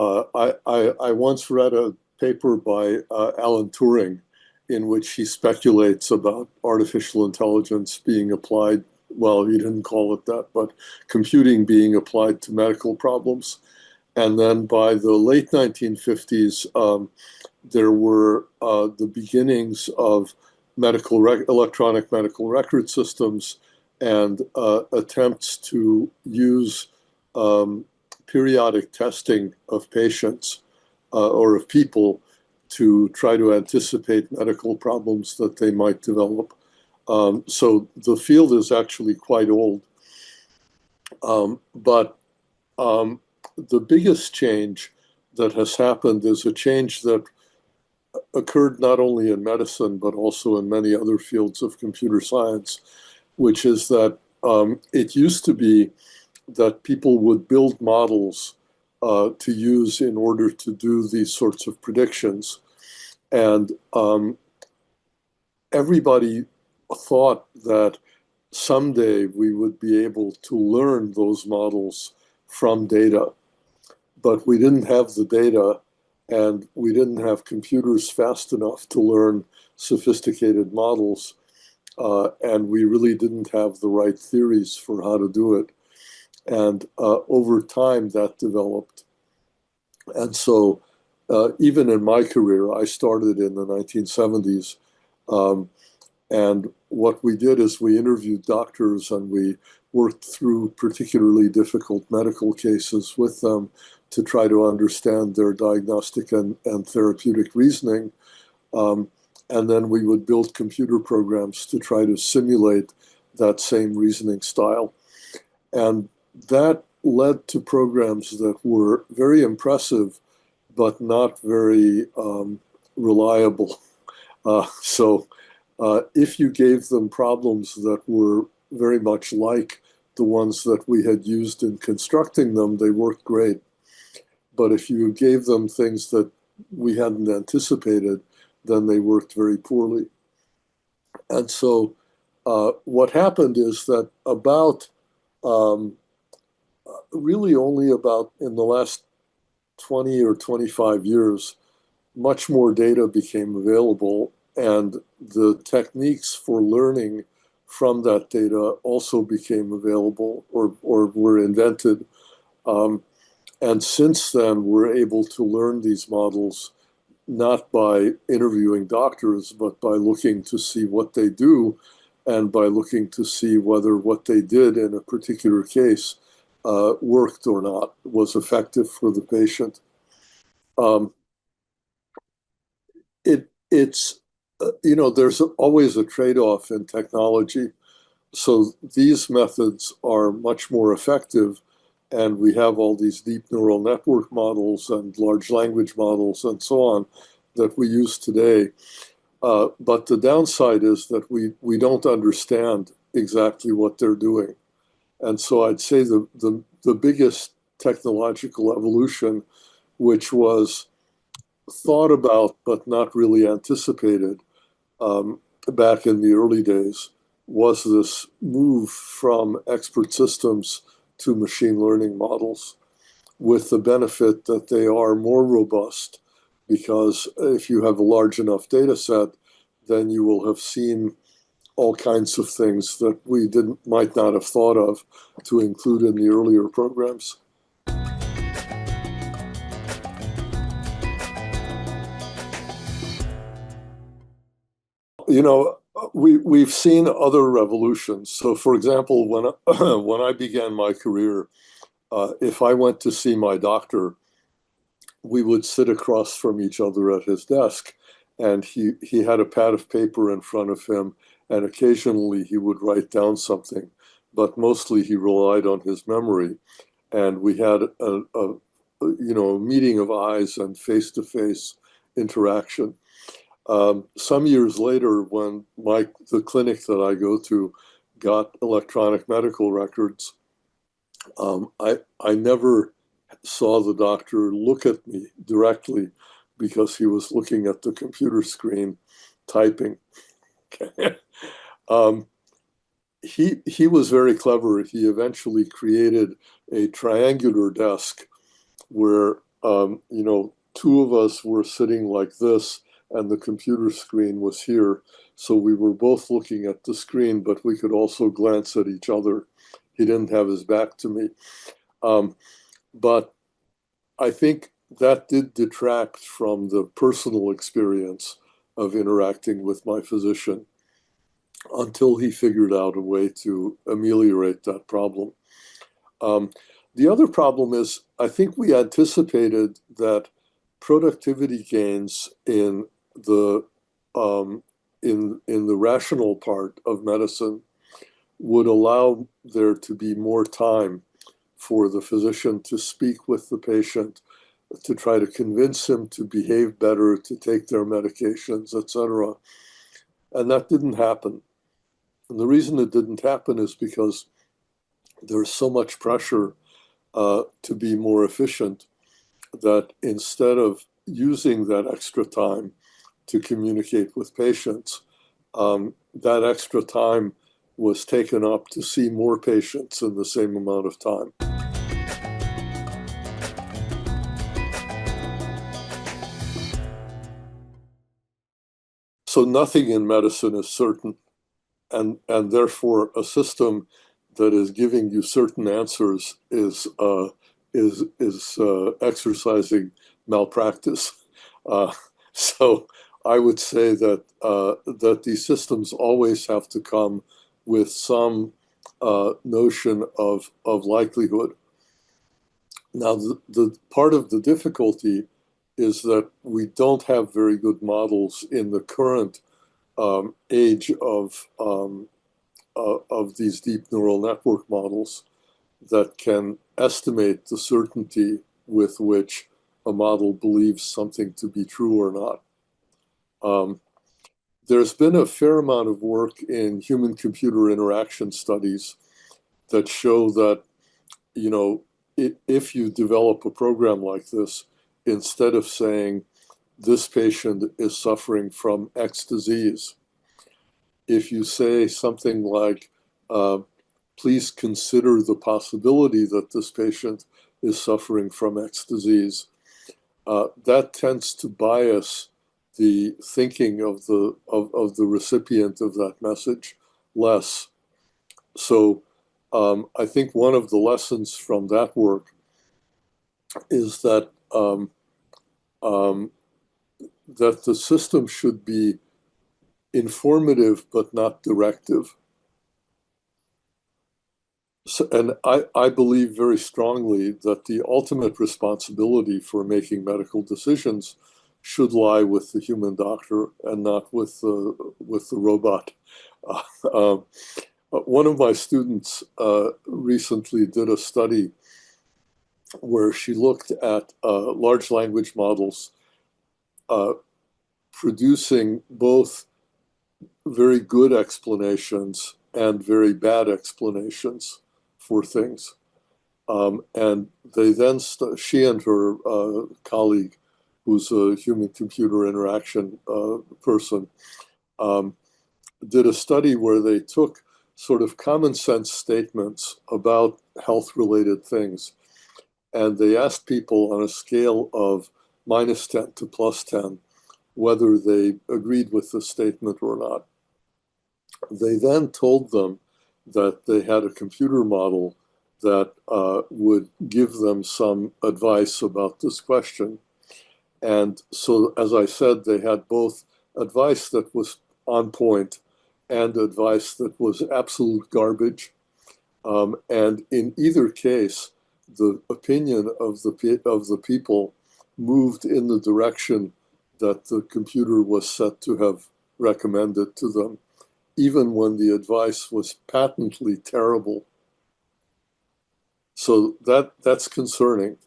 I once read a paper by Alan Turing in which he speculates about artificial intelligence being applied, well, he didn't call it that, but computing being applied to medical problems. And then by the late 1950s, there were the beginnings of electronic medical record systems and attempts to use periodic testing of patients or of people to try to anticipate medical problems that they might develop. So the field is actually quite old. But the biggest change that has happened is a change that occurred not only in medicine, but also in many other fields of computer science, which is that it used to be that people would build models to use in order to do these sorts of predictions. And everybody thought that someday we would be able to learn those models from data. But we didn't have the data, and we didn't have computers fast enough to learn sophisticated models. And we really didn't have the right theories for how to do it. And over time, that developed. And so even in my career, I started in the 1970s. And what we did is we interviewed doctors and we worked through particularly difficult medical cases with them to try to understand their diagnostic and therapeutic reasoning. And then we would build computer programs to try to simulate that same reasoning style. And that led to programs that were very impressive, but not very reliable. So if you gave them problems that were very much like the ones that we had used in constructing them, they worked great. But if you gave them things that we hadn't anticipated, then they worked very poorly. And so what happened is that really only about in the last 20 or 25 years, much more data became available, and the techniques for learning from that data also became available or were invented. And since then, we're able to learn these models not by interviewing doctors, but by looking to see what they do and by looking to see whether what they did in a particular case worked or not, was effective for the patient. There's always a trade-off in technology. So these methods are much more effective, and we have all these deep neural network models and large language models and so on that we use today. But the downside is that we don't understand exactly what they're doing. And so I'd say the biggest technological evolution, which was thought about but not really anticipated back in the early days, was this move from expert systems to machine learning models, with the benefit that they are more robust, because if you have a large enough data set, then you will have seen all kinds of things that we might not have thought of to include in the earlier programs. We've seen other revolutions. So, for example, when I began my career, if I went to see my doctor, we would sit across from each other at his desk, and he had a pad of paper in front of him, and occasionally he would write down something, but mostly he relied on his memory. And we had a meeting of eyes and face-to-face interaction. Some years later, when the clinic that I go to got electronic medical records, I never saw the doctor look at me directly because he was looking at the computer screen typing. He was very clever. He eventually created a triangular desk where two of us were sitting like this and the computer screen was here. So we were both looking at the screen, but we could also glance at each other. He didn't have his back to me. But I think that did detract from the personal experience of interacting with my physician until he figured out a way to ameliorate that problem. The other problem is, I think we anticipated that productivity gains in the in the rational part of medicine would allow there to be more time for the physician to speak with the patient, to try to convince him to behave better, to take their medications, etc. And that didn't happen. And the reason it didn't happen is because there's so much pressure to be more efficient that instead of using that extra time to communicate with patients, that extra time was taken up to see more patients in the same amount of time. So nothing in medicine is certain, and therefore a system that is giving you certain answers is exercising malpractice. So I would say that that these systems always have to come with some notion of likelihood. Now, the part of the difficulty is that we don't have very good models in the current age of these deep neural network models that can estimate the certainty with which a model believes something to be true or not. There's been a fair amount of work in human-computer interaction studies that show that, if you develop a program like this, instead of saying this patient is suffering from X disease, if you say something like, please consider the possibility that this patient is suffering from X disease, that tends to bias the thinking of the recipient of that message less. So I think one of the lessons from that work is that that the system should be informative but not directive. So, and I believe very strongly that the ultimate responsibility for making medical decisions should lie with the human doctor and not with the robot. One of my students recently did a study where she looked at large language models producing both very good explanations and very bad explanations for things. And they then, she and her colleague, who's a human-computer interaction person, did a study where they took sort of common sense statements about health-related things, and they asked people on a scale of -10 to +10 whether they agreed with the statement or not. They then told them that they had a computer model that would give them some advice about this question. And so, as I said, they had both advice that was on point and advice that was absolute garbage. And in either case, the opinion of the people moved in the direction that the computer was said to have recommended to them, even when the advice was patently terrible. So that's concerning.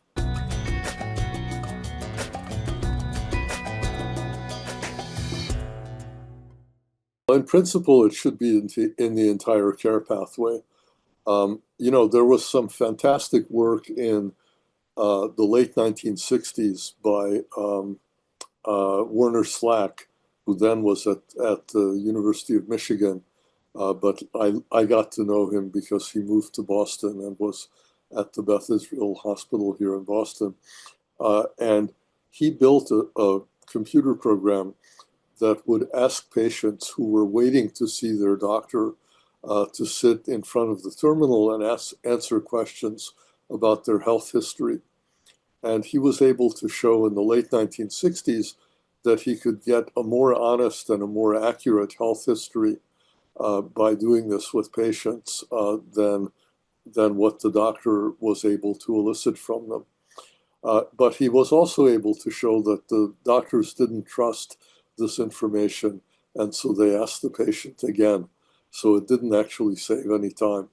In principle, it should be in the entire care pathway. There was some fantastic work in the late 1960s by Werner Slack, who then was at the University of Michigan. But I got to know him because he moved to Boston and was at the Beth Israel Hospital here in Boston. And he built a computer program that would ask patients who were waiting to see their doctor to sit in front of the terminal and answer questions about their health history. And he was able to show in the late 1960s that he could get a more honest and a more accurate health history by doing this with patients than what the doctor was able to elicit from them. But he was also able to show that the doctors didn't trust this information, and so they asked the patient again. So it didn't actually save any time.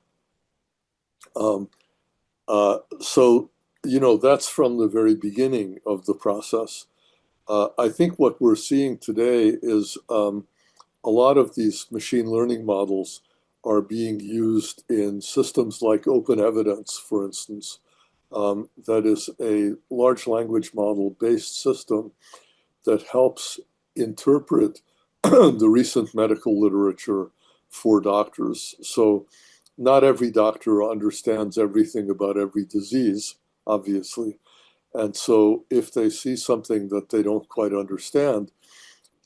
So, that's from the very beginning of the process. I think what we're seeing today is a lot of these machine learning models are being used in systems like open evidence, for instance. That is a large language model based system that helps interpret the recent medical literature for doctors. So not every doctor understands everything about every disease, obviously. And so if they see something that they don't quite understand,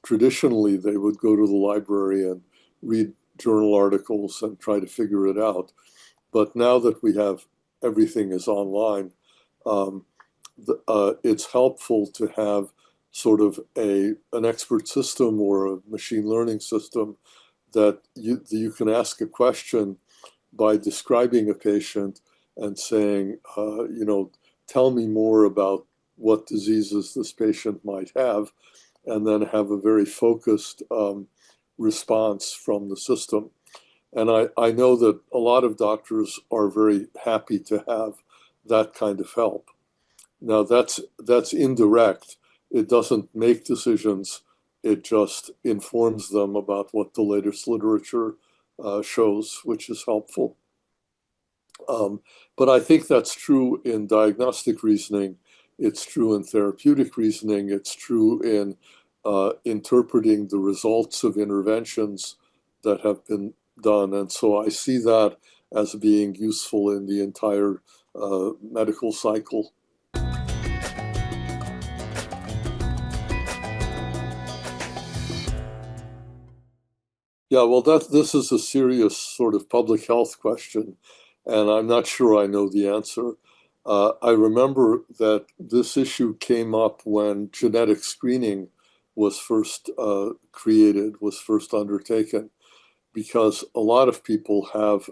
traditionally they would go to the library and read journal articles and try to figure it out. But now that we have everything is online, it's helpful to have sort of an expert system or a machine learning system that you can ask a question by describing a patient and saying, tell me more about what diseases this patient might have, and then have a very focused response from the system. And I know that a lot of doctors are very happy to have that kind of help. Now that's indirect. It doesn't make decisions. It just informs them about what the latest literature shows, which is helpful. But I think that's true in diagnostic reasoning. It's true in therapeutic reasoning. It's true in interpreting the results of interventions that have been done. And so I see that as being useful in the entire medical cycle. Yeah, well, this is a serious sort of public health question, and I'm not sure I know the answer. I remember that this issue came up when genetic screening was first created, was first undertaken, because a lot of people have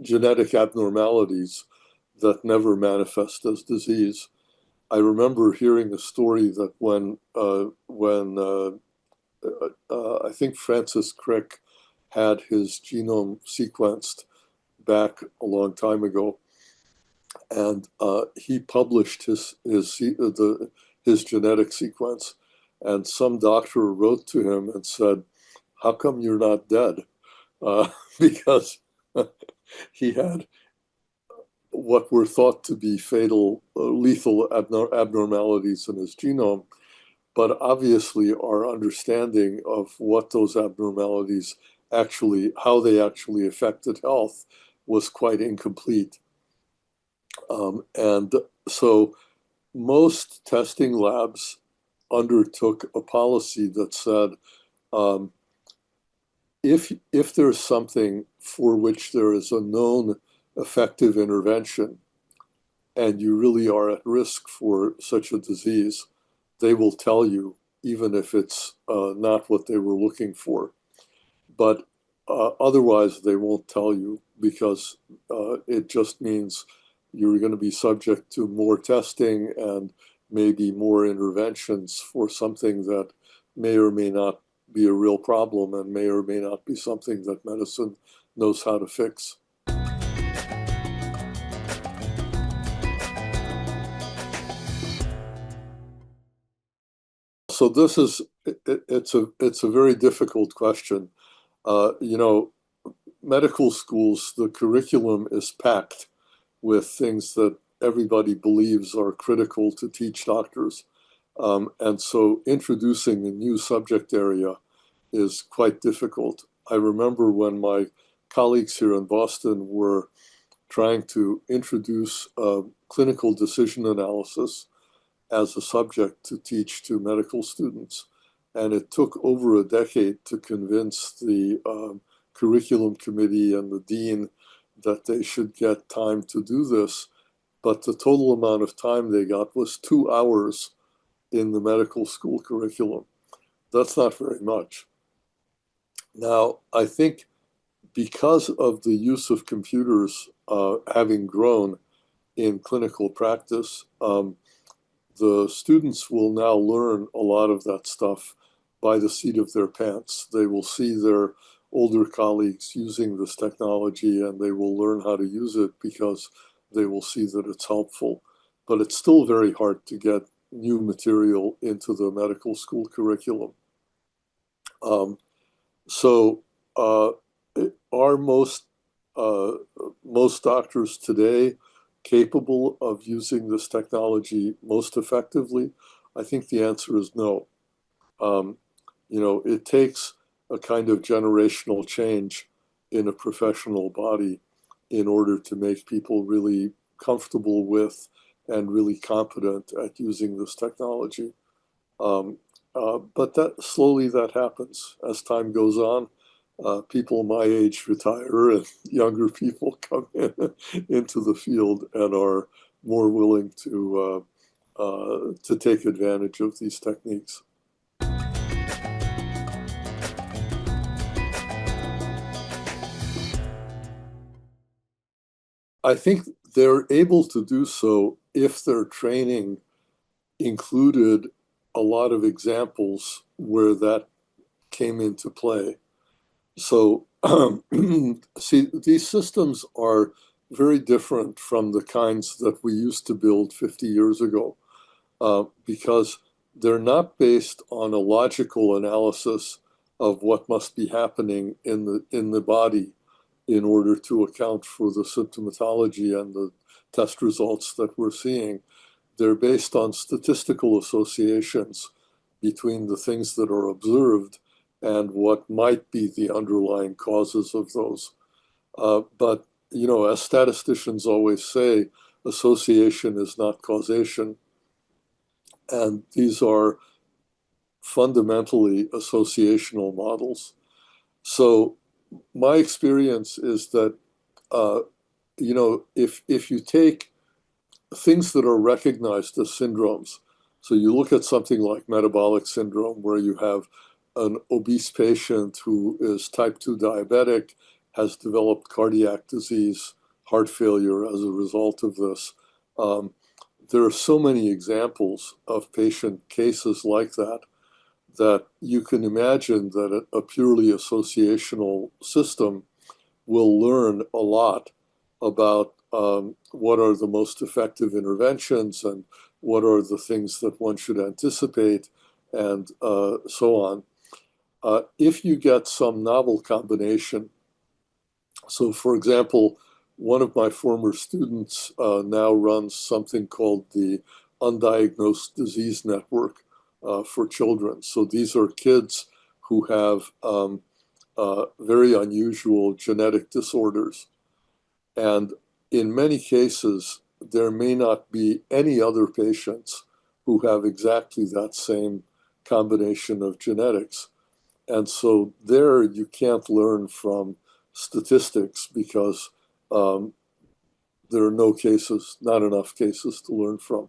genetic abnormalities that never manifest as disease. I remember hearing a story that when I think Francis Crick had his genome sequenced back a long time ago, and he published his genetic sequence, and some doctor wrote to him and said, "How come you're not dead?" Because he had what were thought to be fatal, lethal abnormalities in his genome. But obviously, our understanding of what those abnormalities actually, how they actually affected health, was quite incomplete. And so most testing labs undertook a policy that said, if there's something for which there is a known effective intervention, and you really are at risk for such a disease, they will tell you, even if it's not what they were looking for. But otherwise, they won't tell you, because it just means you're going to be subject to more testing and maybe more interventions for something that may or may not be a real problem and may or may not be something that medicine knows how to fix. So it's a very difficult question. Medical schools, the curriculum is packed with things that everybody believes are critical to teach doctors. And so introducing a new subject area is quite difficult. I remember when my colleagues here in Boston were trying to introduce clinical decision analysis as a subject to teach to medical students. And it took over a decade to convince the curriculum committee and the dean that they should get time to do this. But the total amount of time they got was 2 hours in the medical school curriculum. That's not very much. Now, I think because of the use of computers having grown in clinical practice, the students will now learn a lot of that stuff by the seat of their pants. They will see their older colleagues using this technology and they will learn how to use it because they will see that it's helpful. But it's still very hard to get new material into the medical school curriculum. So are most doctors today capable of using this technology most effectively? I think the answer is no. It takes a kind of generational change in a professional body in order to make people really comfortable with and really competent at using this technology. But that slowly that happens as time goes on. People my age retire and younger people come into the field and are more willing to take advantage of these techniques. I think they're able to do so if their training included a lot of examples where that came into play. So, see, these systems are very different from the kinds that we used to build 50 years ago because they're not based on a logical analysis of what must be happening in the body in order to account for the symptomatology and the test results that we're seeing. They're based on statistical associations between the things that are observed and what might be the underlying causes of those. But, as statisticians always say, association is not causation. And these are fundamentally associational models. So my experience is that, if you take things that are recognized as syndromes, so you look at something like metabolic syndrome, where you have an obese patient who is type 2 diabetic, has developed cardiac disease, heart failure as a result of this. There are so many examples of patient cases like that you can imagine that a purely associational system will learn a lot about what are the most effective interventions and what are the things that one should anticipate and so on. If you get some novel combination, so for example, one of my former students now runs something called the Undiagnosed Disease Network for children. So these are kids who have very unusual genetic disorders. And in many cases, there may not be any other patients who have exactly that same combination of genetics. And so there you can't learn from statistics because there are no cases, not enough cases to learn from.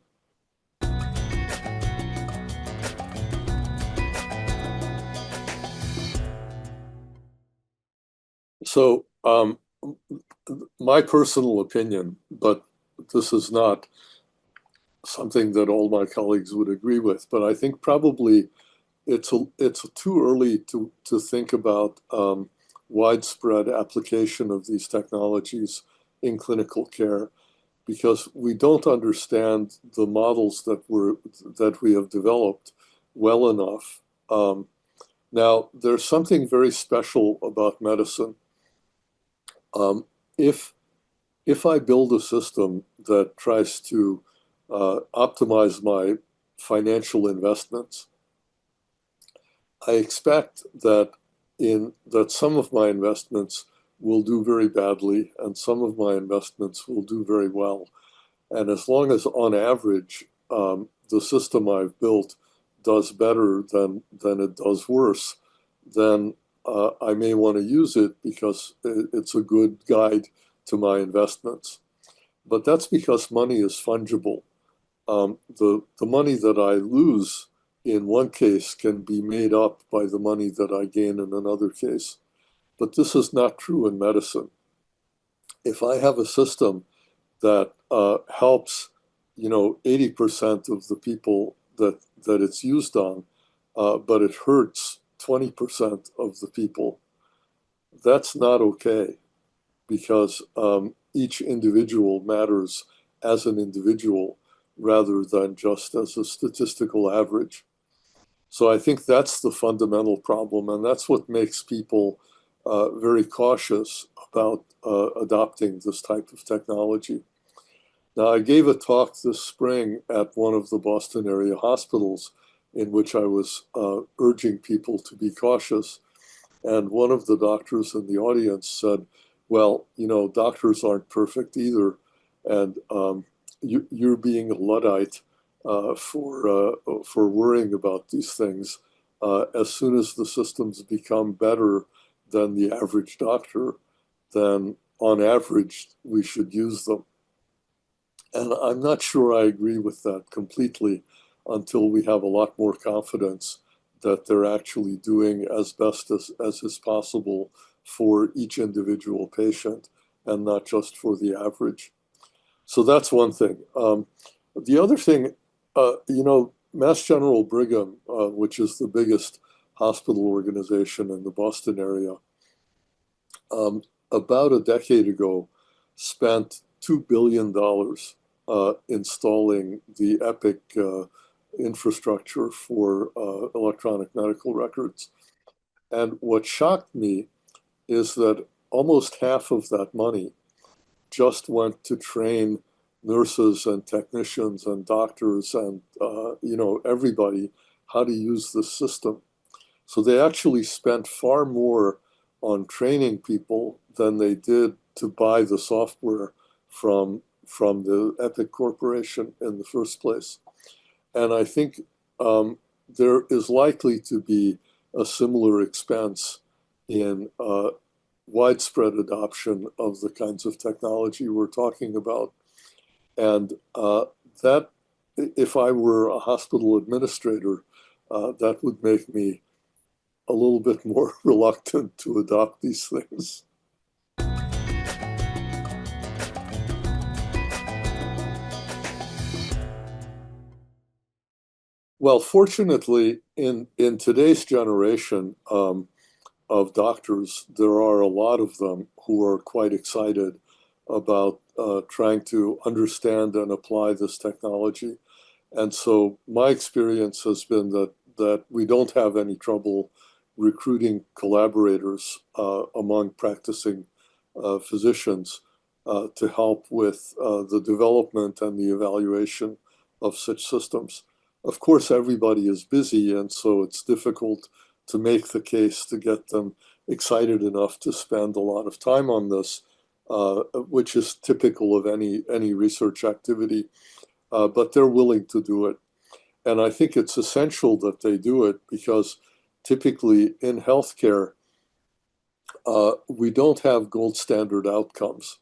So my personal opinion, but this is not something that all my colleagues would agree with, but I think probably it's too early to think about widespread application of these technologies in clinical care because we don't understand the models that we have developed well enough. Now, there's something very special about medicine. If I build a system that tries to optimize my financial investments, I expect that some of my investments will do very badly, and some of my investments will do very well. And as long as, on average, the system I've built does better than it does worse, then I may want to use it because it's a good guide to my investments. But that's because money is fungible. The money that I lose in one case can be made up by the money that I gain in another case. But this is not true in medicine. If I have a system that helps, 80% of the people that it's used on, but it hurts 20% of the people, that's not okay, because each individual matters as an individual rather than just as a statistical average. So I think that's the fundamental problem, and that's what makes people very cautious about adopting this type of technology. Now, I gave a talk this spring at one of the Boston area hospitals in which I was urging people to be cautious. And one of the doctors in the audience said, well, doctors aren't perfect either. And you're being a Luddite for worrying about these things. As soon as the systems become better than the average doctor, then on average, we should use them. And I'm not sure I agree with that completely until we have a lot more confidence that they're actually doing as best as is possible for each individual patient and not just for the average. So that's one thing. The other thing, Mass General Brigham, which is the biggest hospital organization in the Boston area, about a decade ago spent $2 billion installing the Epic infrastructure for electronic medical records. And what shocked me is that almost half of that money just went to train nurses and technicians and doctors and everybody how to use the system. So they actually spent far more on training people than they did to buy the software from the Epic Corporation in the first place. And I think there is likely to be a similar expense in widespread adoption of the kinds of technology we're talking about. And that, if I were a hospital administrator, that would make me a little bit more reluctant to adopt these things. Well, fortunately, in today's generation of doctors, there are a lot of them who are quite excited about trying to understand and apply this technology. And so my experience has been that we don't have any trouble recruiting collaborators among practicing physicians to help with the development and the evaluation of such systems. Of course, everybody is busy, and so it's difficult to make the case to get them excited enough to spend a lot of time on this, which is typical of any research activity, but they're willing to do it. And I think it's essential that they do it because typically in healthcare, we don't have gold standard outcomes.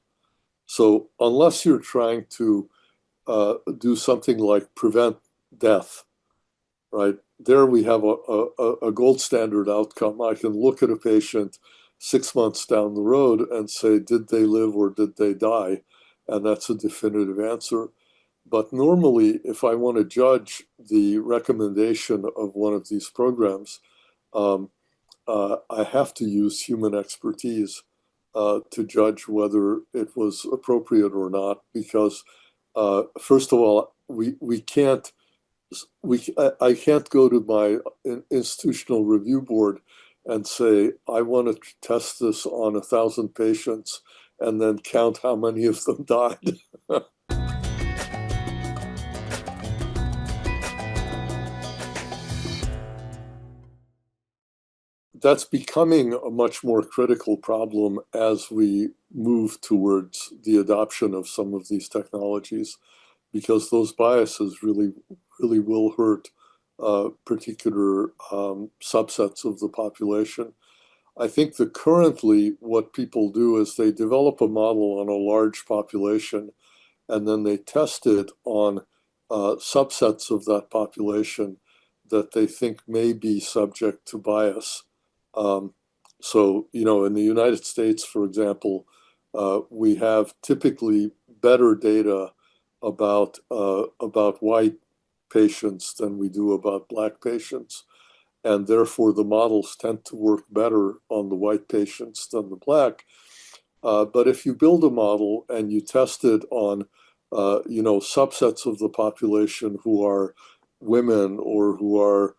So unless you're trying to do something like prevent death, right? There we have a gold standard outcome. I can look at a patient 6 months down the road and say, did they live or did they die? And that's a definitive answer. But normally, if I want to judge the recommendation of one of these programs, I have to use human expertise to judge whether it was appropriate or not, because first of all, I can't go to my institutional review board and say, I want to test this on 1,000 patients and then count how many of them died. that's becoming a much more critical problem as we move towards the adoption of some of these technologies, because those biases really will hurt particular subsets of the population. I think that currently what people do is they develop a model on a large population and then they test it on subsets of that population that they think may be subject to bias. Um, so, in the United States, for example, we have typically better data about white patients than we do about black patients, and therefore the models tend to work better on the white patients than the black. But if you build a model and you test it on, subsets of the population who are women or who are,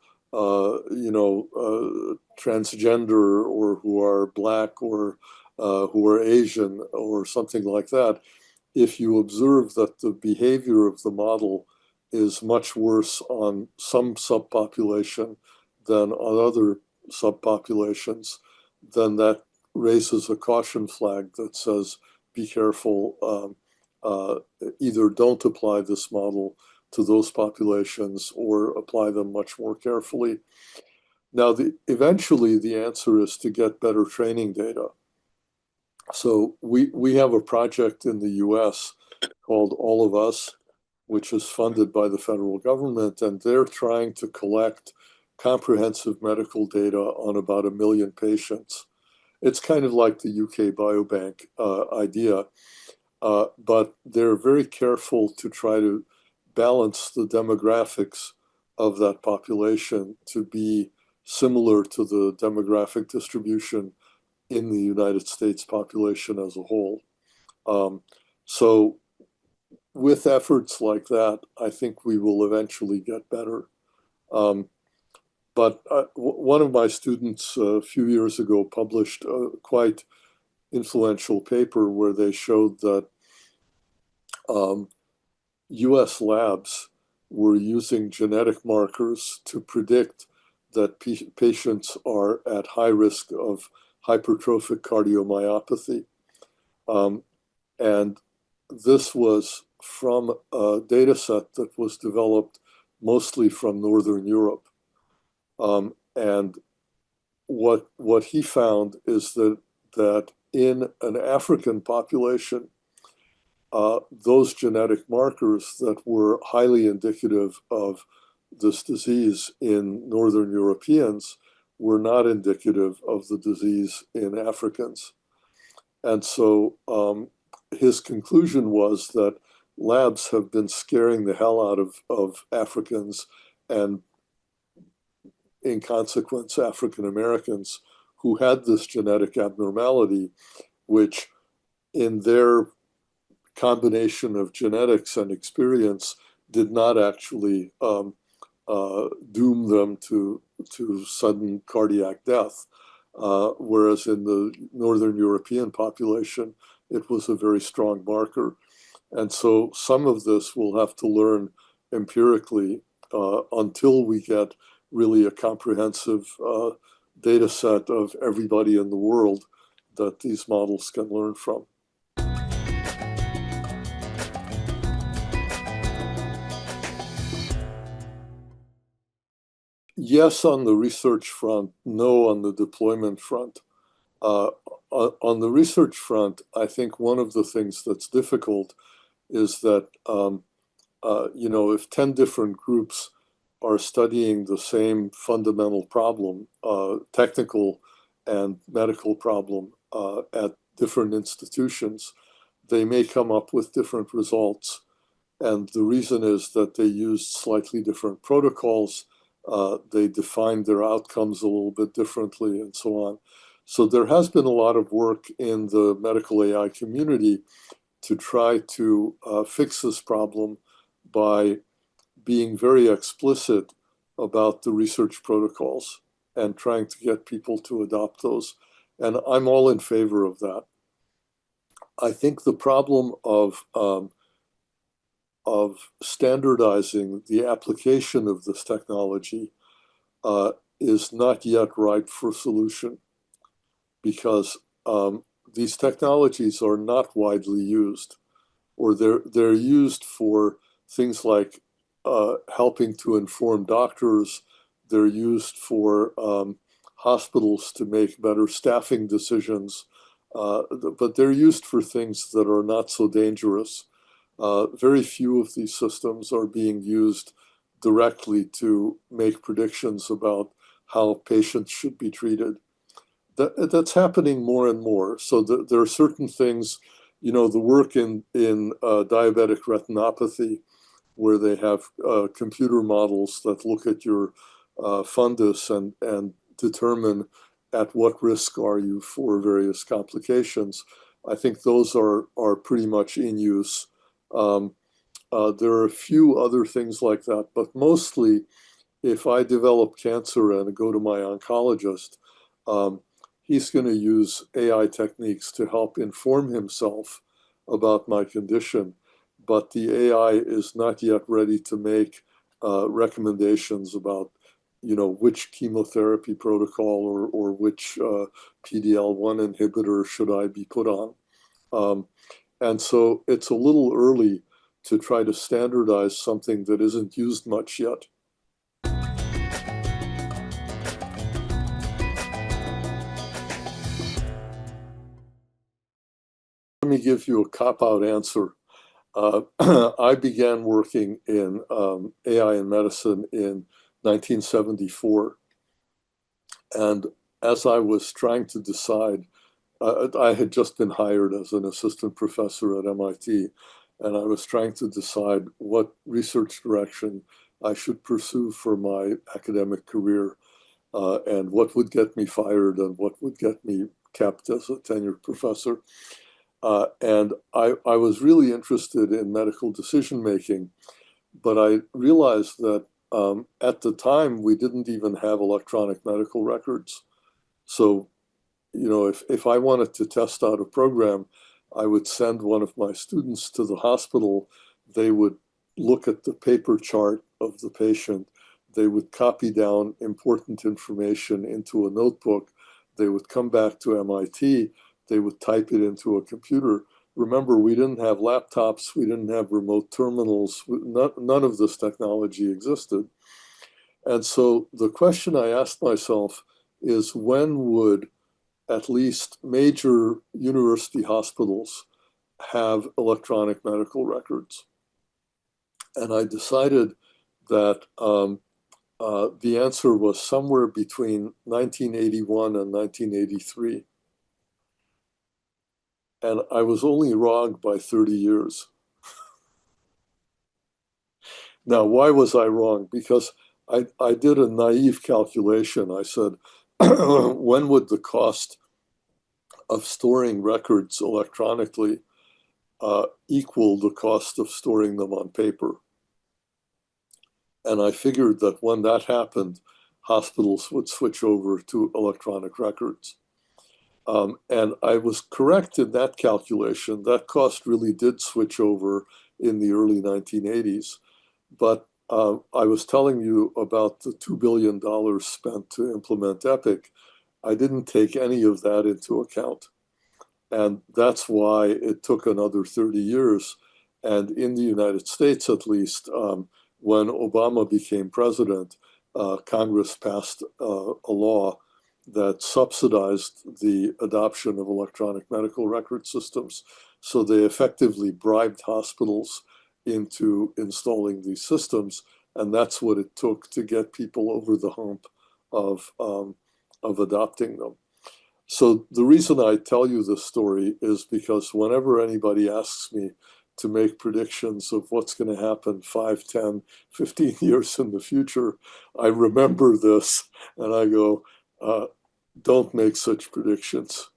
transgender or who are black or who are Asian or something like that, if you observe that the behavior of the model is much worse on some subpopulation than on other subpopulations, then that raises a caution flag that says, be careful, either don't apply this model to those populations or apply them much more carefully. Now, eventually the answer is to get better training data. So we have a project in the US called All of Us, which is funded by the federal government, and they're trying to collect comprehensive medical data on about 1 million patients. It's kind of like the UK Biobank idea, but they're very careful to try to balance the demographics of that population to be similar to the demographic distribution in the United States population as a whole. So with efforts like that, I think we will eventually get better. But one of my students a few years ago published a quite influential paper where they showed that US labs were using genetic markers to predict that patients are at high risk of hypertrophic cardiomyopathy. And this was from a data set that was developed mostly from Northern Europe. And what he found is that in an African population, those genetic markers that were highly indicative of this disease in Northern Europeans were not indicative of the disease in Africans. And so his conclusion was that labs have been scaring the hell out of Africans and, in consequence, African Americans who had this genetic abnormality, which in their combination of genetics and experience did not actually doom them to sudden cardiac death. Whereas in the Northern European population, it was a very strong marker. And so some of this we'll have to learn empirically until we get really a comprehensive data set of everybody in the world that these models can learn from. Yes, on the research front, no on the deployment front. On the research front, I think one of the things that's difficult is that, if 10 different groups are studying the same fundamental problem, technical and medical problem at different institutions, they may come up with different results. And the reason is that they used slightly different protocols. They defined their outcomes a little bit differently and so on. So there has been a lot of work in the medical AI community to try to fix this problem by being very explicit about the research protocols and trying to get people to adopt those. And I'm all in favor of that. I think the problem of standardizing the application of this technology is not yet ripe for solution because these technologies are not widely used, or they're used for things like helping to inform doctors. They're used for hospitals to make better staffing decisions, but they're used for things that are not so dangerous. Very few of these systems are being used directly to make predictions about how patients should be treated. That's happening more and more. So there are certain things, the work in diabetic retinopathy, where they have computer models that look at your fundus and determine at what risk are you for various complications. I think those are pretty much in use. Um, there are a few other things like that, but mostly if I develop cancer and go to my oncologist, um, he's going to use AI techniques to help inform himself about my condition. But the AI is not yet ready to make recommendations about, which chemotherapy protocol or which PD-L1 inhibitor should I be put on. Um, and so it's a little early to try to standardize something that isn't used much yet. Let me give you a cop-out answer. I began working in AI in medicine in 1974. And as I was trying to decide, I had just been hired as an assistant professor at MIT, and I was trying to decide what research direction I should pursue for my academic career, and what would get me fired and what would get me kept as a tenured professor. And I was really interested in medical decision making, but I realized that at the time we didn't even have electronic medical records. So, if I wanted to test out a program, I would send one of my students to the hospital. They would look at the paper chart of the patient. They would copy down important information into a notebook. They would come back to MIT. They would type it into a computer. Remember, we didn't have laptops. We didn't have remote terminals. None of this technology existed. And so the question I asked myself is, when would at least major university hospitals have electronic medical records? And I decided that the answer was somewhere between 1981 and 1983. And I was only wrong by 30 years. Now, why was I wrong? Because I did a naive calculation. I said, when would the cost of storing records electronically equal the cost of storing them on paper? And I figured that when that happened, hospitals would switch over to electronic records. And I was correct in that calculation. That cost really did switch over in the early 1980s. But I was telling you about the $2 billion spent to implement Epic. I didn't take any of that into account. And that's why it took another 30 years. And in the United States, at least, when Obama became president, Congress passed a law that subsidized the adoption of electronic medical record systems. So they effectively bribed hospitals into installing these systems. And that's what it took to get people over the hump of adopting them. So the reason I tell you this story is because whenever anybody asks me to make predictions of what's going to happen 5, 10, 15 years in the future, I remember this and I go, don't make such predictions.